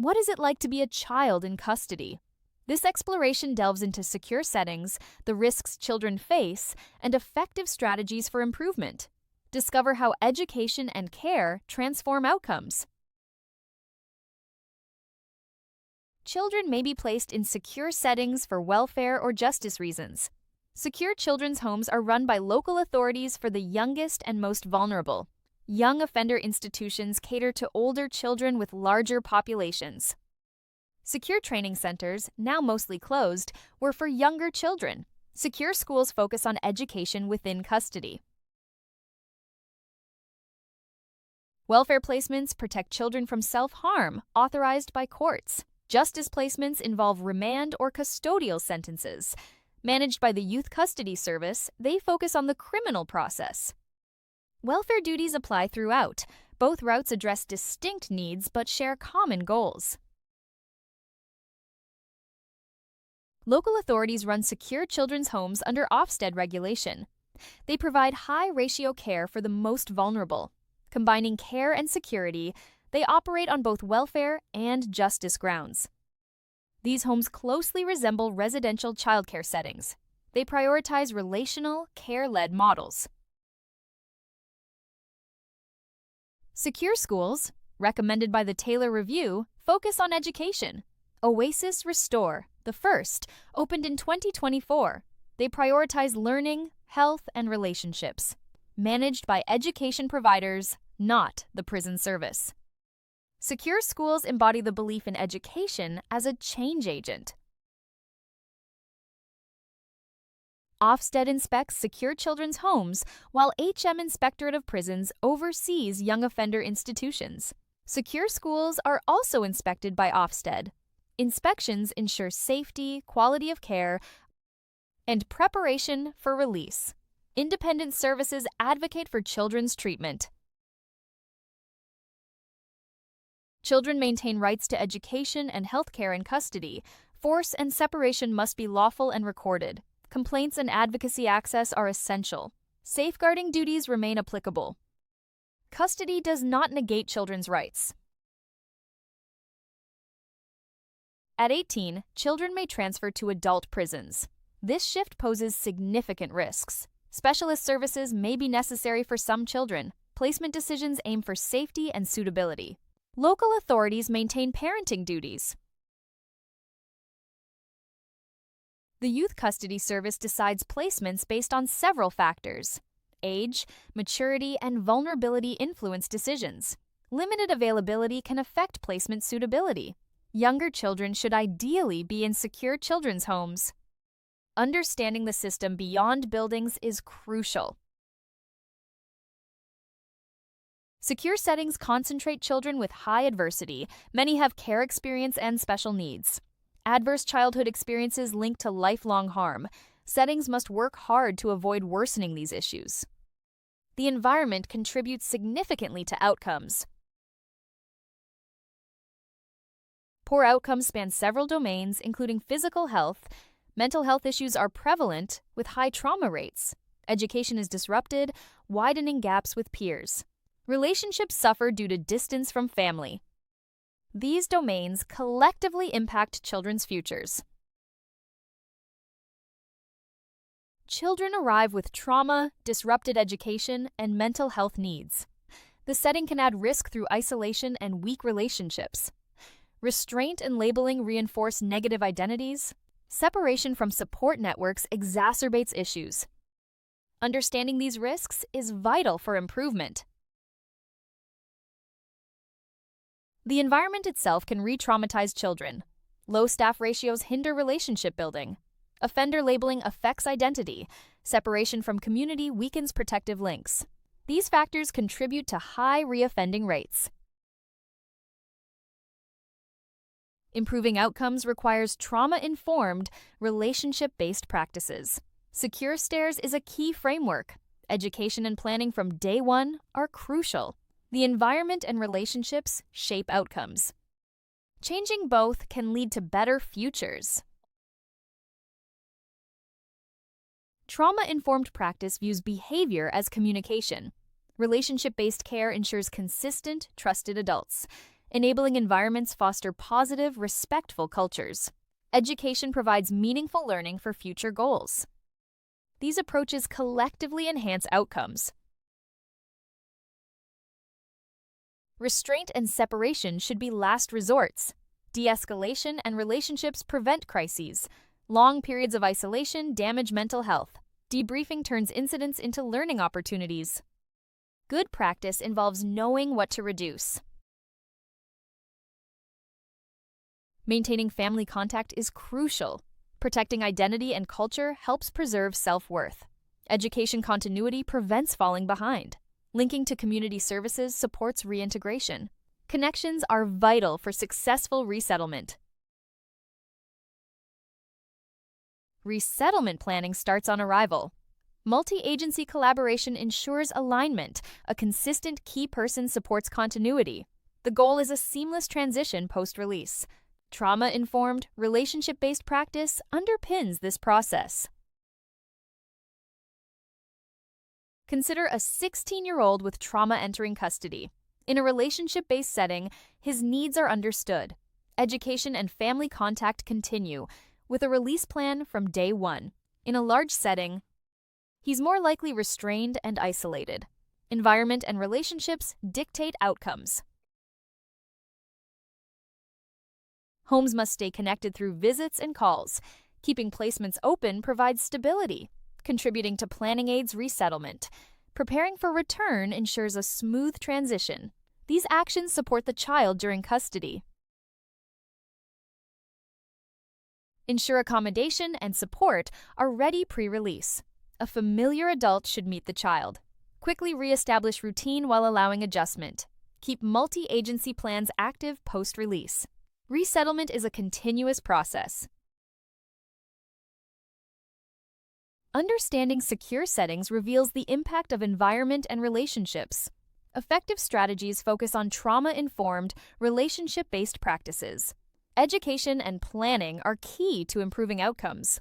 What is it like to be a child in custody? This exploration delves into secure settings, the risks children face, and effective strategies for improvement. Discover how education and care transform outcomes. Children may be placed in secure settings for welfare or justice reasons. Secure children's homes are run by local authorities for the youngest and most vulnerable. Young offender institutions cater to older children with larger populations. Secure training centers, now mostly closed, were for younger children. Secure schools focus on education within custody. Welfare placements protect children from self-harm, authorized by courts. Justice placements involve remand or custodial sentences. Managed by the Youth Custody Service, they focus on the criminal process. Welfare duties apply throughout. Both routes address distinct needs but share common goals. Local authorities run secure children's homes under Ofsted regulation. They provide high-ratio care for the most vulnerable. Combining care and security, they operate on both welfare and justice grounds. These homes closely resemble residential childcare settings. They prioritize relational, care-led models. Secure schools, recommended by the Taylor Review, focus on education. Oasis Restore, the first, opened in 2024. They prioritize learning, health, and relationships. Managed by education providers, not the prison service. Secure schools embody the belief in education as a change agent. Ofsted inspects secure children's homes, while HM Inspectorate of Prisons oversees young offender institutions. Secure schools are also inspected by Ofsted. Inspections ensure safety, quality of care, and preparation for release. Independent services advocate for children's treatment. Children maintain rights to education and health care in custody. Force and separation must be lawful and recorded. Complaints and advocacy access are essential. Safeguarding duties remain applicable. Custody does not negate children's rights. At 18, children may transfer to adult prisons. This shift poses significant risks. Specialist services may be necessary for some children. Placement decisions aim for safety and suitability. Local authorities maintain parenting duties. The Youth Custody Service decides placements based on several factors. Age, maturity, and vulnerability influence decisions. Limited availability can affect placement suitability. Younger children should ideally be in secure children's homes. Understanding the system beyond buildings is crucial. Secure settings concentrate children with high adversity. Many have care experience and special needs. Adverse childhood experiences link to lifelong harm. Settings must work hard to avoid worsening these issues. The environment contributes significantly to outcomes. Poor outcomes span several domains, including physical health. Mental health issues are prevalent, with high trauma rates. Education is disrupted, widening gaps with peers. Relationships suffer due to distance from family. These domains collectively impact children's futures. Children arrive with trauma, disrupted education, and mental health needs. The setting can add risk through isolation and weak relationships. Restraint and labeling reinforce negative identities. Separation from support networks exacerbates issues. Understanding these risks is vital for improvement. The environment itself can re-traumatize children. Low staff ratios hinder relationship building. Offender labeling affects identity. Separation from community weakens protective links. These factors contribute to high reoffending rates. Improving outcomes requires trauma-informed, relationship-based practices. Secure Stairs is a key framework. Education and planning from day one are crucial. The environment and relationships shape outcomes. Changing both can lead to better futures. Trauma-informed practice views behavior as communication. Relationship-based care ensures consistent, trusted adults. Enabling environments foster positive, respectful cultures. Education provides meaningful learning for future goals. These approaches collectively enhance outcomes. Restraint and separation should be last resorts. De-escalation and relationships prevent crises. Long periods of isolation damage mental health. Debriefing turns incidents into learning opportunities. Good practice involves knowing what to reduce. Maintaining family contact is crucial. Protecting identity and culture helps preserve self-worth. Education continuity prevents falling behind. Linking to community services supports reintegration. Connections are vital for successful resettlement. Resettlement planning starts on arrival. Multi-agency collaboration ensures alignment. A consistent key person supports continuity. The goal is a seamless transition post-release. Trauma-informed, relationship-based practice underpins this process. Consider a 16-year-old with trauma entering custody. In a relationship-based setting, his needs are understood. Education and family contact continue, with a release plan from day one. In a large setting, he's more likely restrained and isolated. Environment and relationships dictate outcomes. Homes must stay connected through visits and calls. Keeping placements open provides stability, contributing to planning aids resettlement. Preparing for return ensures a smooth transition. These actions support the child during custody. Ensure accommodation and support are ready pre-release. A familiar adult should meet the child. Quickly re-establish routine while allowing adjustment. Keep multi-agency plans active post-release. Resettlement is a continuous process. Understanding secure settings reveals the impact of environment and relationships. Effective strategies focus on trauma-informed, relationship-based practices. Education and planning are key to improving outcomes.